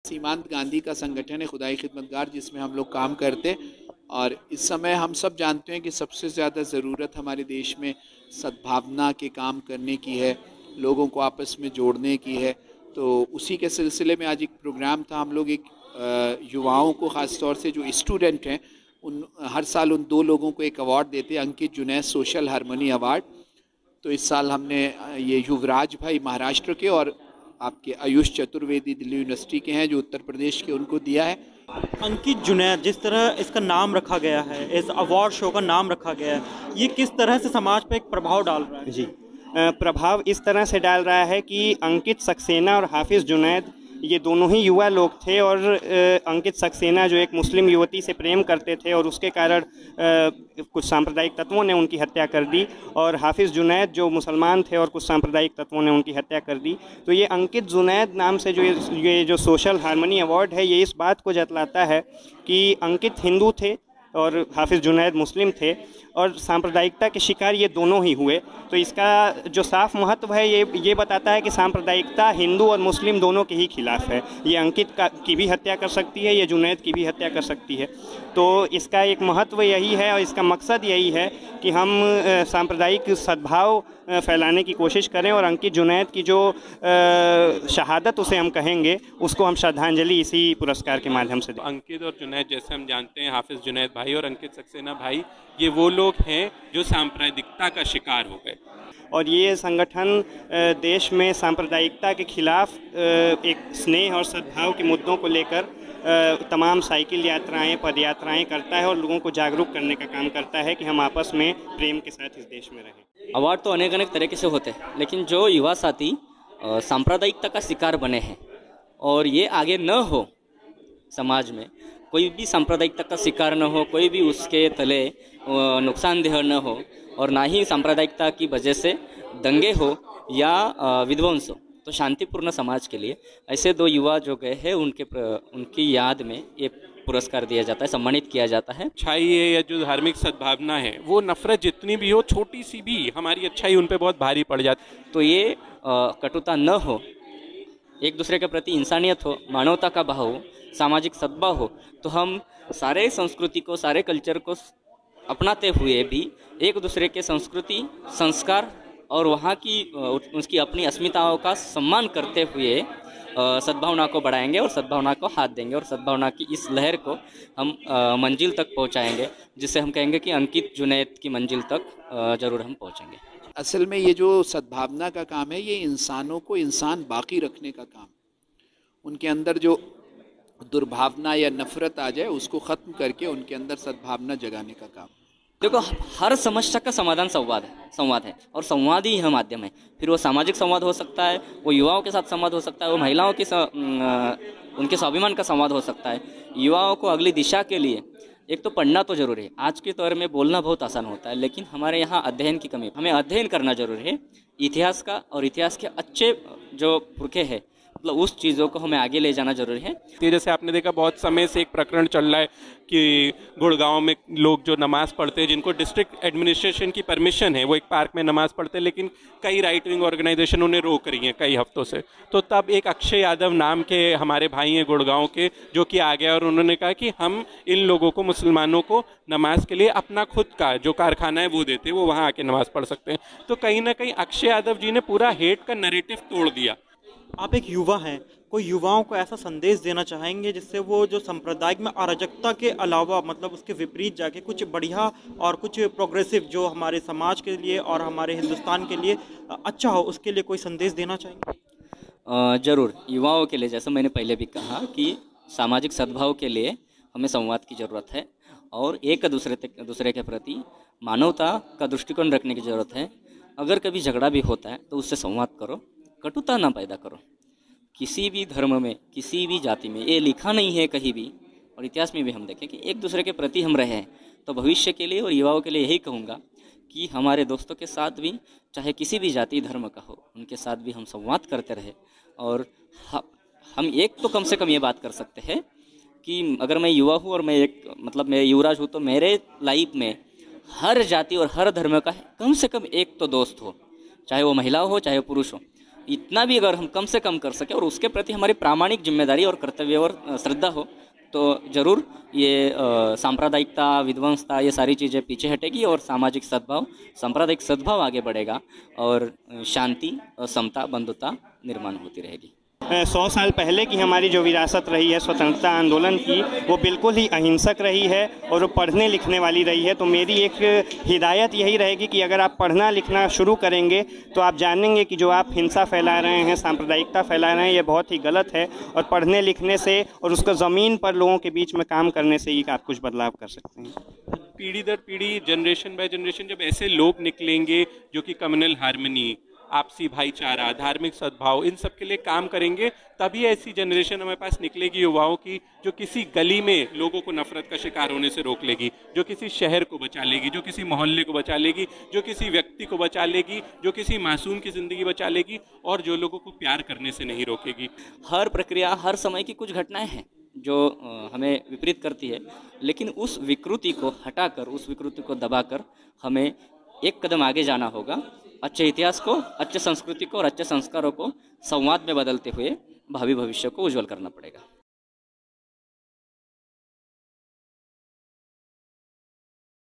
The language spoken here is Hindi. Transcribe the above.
सीमांत गांधी का संगठन है खुदाई खिदमतगार, जिसमें हम लोग काम करते। और इस समय हम सब जानते हैं कि सबसे ज़्यादा ज़रूरत हमारे देश में सद्भावना के काम करने की है, लोगों को आपस में जोड़ने की है। तो उसी के सिलसिले में आज एक प्रोग्राम था। हम लोग एक युवाओं को, ख़ास तौर से जो स्टूडेंट हैं, हर साल उन 2 लोगों को एक अवार्ड देते हैं, अंकित जुनैद सोशल हारमोनी अवार्ड। तो इस साल हमने ये युवराज भाई महाराष्ट्र के और आपके आयुष चतुर्वेदी दिल्ली यूनिवर्सिटी के हैं जो उत्तर प्रदेश के, उनको दिया है। अंकित जुनैद, जिस तरह इसका नाम रखा गया है, इस अवार्ड शो का नाम रखा गया है, ये किस तरह से समाज पर एक प्रभाव डाल रहा है? जी, प्रभाव इस तरह से डाल रहा है कि अंकित सक्सेना और हाफिज़ जुनैद ये दोनों ही युवा लोग थे। और अंकित सक्सेना जो एक मुस्लिम युवती से प्रेम करते थे और उसके कारण कुछ सांप्रदायिक तत्वों ने उनकी हत्या कर दी, और हाफिज़ जुनैद जो मुसलमान थे और कुछ सांप्रदायिक तत्वों ने उनकी हत्या कर दी। तो ये अंकित जुनैद नाम से जो सोशल हारमोनी अवार्ड है, ये इस बात को जतलाता है कि अंकित हिंदू थे और हाफिज़ जुनैद मुस्लिम थे, और सांप्रदायिकता के शिकार ये दोनों ही हुए। तो इसका जो साफ महत्व है ये बताता है कि सांप्रदायिकता हिंदू और मुस्लिम दोनों के ही खिलाफ है। ये अंकित की भी हत्या कर सकती है, ये जुनैद की भी हत्या कर सकती है। तो इसका एक महत्व यही है और इसका मकसद यही है कि हम सांप्रदायिक सद्भाव फैलाने की कोशिश करें, और अंकित जुनैद की जो शहादत उसे हम कहेंगे, उसको हम श्रद्धांजलि इसी पुरस्कार के माध्यम से दें। अंकित और जुनैद, जैसे हम जानते हैं, हाफिज़ जुनैद भाई और अंकित सक्सेना भाई, ये वो लोग हैं जो सांप्रदायिकता का शिकार हो गए। और ये संगठन देश में सांप्रदायिकता के खिलाफ एक स्नेह और सद्भाव के मुद्दों को लेकर तमाम साइकिल यात्राएं, पद यात्राएं करता है और लोगों को जागरूक करने का काम करता है कि हम आपस में प्रेम के साथ इस देश में रहें। अवार्ड तो अनेक अनेक तरीके से होते हैं, लेकिन जो युवा साथी सांप्रदायिकता का शिकार बने हैं और ये आगे न हो, समाज में कोई भी सांप्रदायिकता का शिकार न हो, कोई भी उसके तले नुकसानदेह न हो, और ना ही सांप्रदायिकता की वजह से दंगे हो या विध्वंस हो, तो शांतिपूर्ण समाज के लिए ऐसे 2 युवा जो गए हैं उनकी याद में ये पुरस्कार दिया जाता है, सम्मानित किया जाता है। अच्छाई है या जो धार्मिक सद्भावना है, वो नफरत जितनी भी हो, छोटी सी भी हमारी अच्छाई उन पे बहुत भारी पड़ जाती। तो ये कटुता न हो, एक दूसरे के प्रति इंसानियत हो, मानवता का भाव हो, सामाजिक सद्भाव हो, तो हम सारे संस्कृति को, सारे कल्चर को अपनाते हुए भी एक दूसरे के संस्कृति, संस्कार और वहाँ की उसकी अपनी अस्मिताओं का सम्मान करते हुए सद्भावना को बढ़ाएंगे और सद्भावना को हाथ देंगे, और सद्भावना की इस लहर को हम मंजिल तक पहुँचाएंगे, जिससे हम कहेंगे कि अंकित जुनैद की मंजिल तक ज़रूर हम पहुँचेंगे। असल में ये जो सद्भावना का काम है, ये इंसानों को इंसान बाकी रखने का काम, उनके अंदर जो दुर्भावना या नफरत आ जाए उसको ख़त्म करके उनके अंदर सद्भावना जगाने का काम। देखो, हर समस्या का समाधान संवाद है और संवाद ही यह माध्यम है। फिर वो सामाजिक संवाद हो सकता है, वो युवाओं के साथ संवाद हो सकता है, वो महिलाओं के उनके स्वाभिमान का संवाद हो सकता है। युवाओं को अगली दिशा के लिए एक तो पढ़ना तो जरूरी है। आज के दौर में बोलना बहुत आसान होता है, लेकिन हमारे यहाँ अध्ययन की कमी, हमें अध्ययन करना जरूरी है इतिहास का, और इतिहास के अच्छे जो पुरखे हैं, मतलब उस चीज़ों को हमें आगे ले जाना जरूरी है। जैसे आपने देखा, बहुत समय से एक प्रकरण चल रहा है कि गुड़गांव में लोग जो नमाज पढ़ते हैं, जिनको डिस्ट्रिक्ट एडमिनिस्ट्रेशन की परमिशन है, वो एक पार्क में नमाज पढ़ते हैं, लेकिन कई राइट विंग ऑर्गेनाइजेशन उन्हें रोक रही हैं कई हफ्तों से। तो तब एक अक्षय यादव नाम के हमारे भाई हैं गुड़गांव के, जो कि आ गया और उन्होंने कहा कि हम इन लोगों को, मुसलमानों को नमाज के लिए अपना खुद का जो कारखाना है वो देते, वो वहाँ आके नमाज पढ़ सकते हैं। तो कहीं ना कहीं अक्षय यादव जी ने पूरा हेट का नैरेटिव तोड़ दिया। आप एक युवा हैं, कोई युवाओं को ऐसा संदेश देना चाहेंगे जिससे वो जो सांप्रदायिक में अराजकता के अलावा, मतलब उसके विपरीत जाके कुछ बढ़िया और कुछ प्रोग्रेसिव जो हमारे समाज के लिए और हमारे हिंदुस्तान के लिए अच्छा हो, उसके लिए कोई संदेश देना चाहेंगे? ज़रूर, युवाओं के लिए, जैसा मैंने पहले भी कहा कि सामाजिक सद्भाव के लिए हमें संवाद की ज़रूरत है और एक दूसरे के प्रति मानवता का दृष्टिकोण रखने की ज़रूरत है। अगर कभी झगड़ा भी होता है तो उससे संवाद करो, कटुता ना पैदा करो। किसी भी धर्म में, किसी भी जाति में ये लिखा नहीं है कहीं भी, और इतिहास में भी हम देखें कि एक दूसरे के प्रति हम रहे हैं। तो भविष्य के लिए और युवाओं के लिए यही कहूँगा कि हमारे दोस्तों के साथ भी, चाहे किसी भी जाति धर्म का हो, उनके साथ भी हम संवाद करते रहे। और हम एक तो कम से कम ये बात कर सकते हैं कि अगर मैं युवा हूँ और मैं युवराज हूँ, तो मेरे लाइफ में हर जाति और हर धर्म का कम से कम एक तो दोस्त हो, चाहे वो महिला हो चाहे वो पुरुष हो। इतना भी अगर हम कम से कम कर सके और उसके प्रति हमारी प्रामाणिक जिम्मेदारी और कर्तव्य और श्रद्धा हो तो ज़रूर ये सांप्रदायिकता, विध्वंसता, ये सारी चीज़ें पीछे हटेगी और सामाजिक सद्भाव, सांप्रदायिक सद्भाव आगे बढ़ेगा और शांति, समता, बंधुता निर्माण होती रहेगी। 100 साल पहले की हमारी जो विरासत रही है स्वतंत्रता आंदोलन की, वो बिल्कुल ही अहिंसक रही है और वो पढ़ने लिखने वाली रही है। तो मेरी एक हिदायत यही रहेगी कि अगर आप पढ़ना लिखना शुरू करेंगे तो आप जानेंगे कि जो आप हिंसा फैला रहे हैं, सांप्रदायिकता फैला रहे हैं, ये बहुत ही गलत है। और पढ़ने लिखने से और उसको ज़मीन पर लोगों के बीच में काम करने से ही आप कुछ बदलाव कर सकते हैं। पीढ़ी दर पीढ़ी, जनरेशन बाय जनरेशन जब ऐसे लोग निकलेंगे जो कि कम्युनल हार्मनी, आपसी भाईचारा, धार्मिक सद्भाव, इन सब के लिए काम करेंगे, तभी ऐसी जनरेशन हमारे पास निकलेगी युवाओं की जो किसी गली में लोगों को नफरत का शिकार होने से रोक लेगी, जो किसी शहर को बचा लेगी, जो किसी मोहल्ले को बचा लेगी, जो किसी व्यक्ति को बचा लेगी, जो किसी मासूम की ज़िंदगी बचा लेगी और जो लोगों को प्यार करने से नहीं रोकेगी। हर प्रक्रिया, हर समय की कुछ घटनाएं हैं जो हमें विपरीत करती है, लेकिन उस विकृति को हटाकर, उस विकृति को दबाकर हमें एक कदम आगे जाना होगा। अच्छे इतिहास को, अच्छे संस्कृति को और अच्छे संस्कारों को संवाद में बदलते हुए भावी भविष्य को उज्जवल करना पड़ेगा।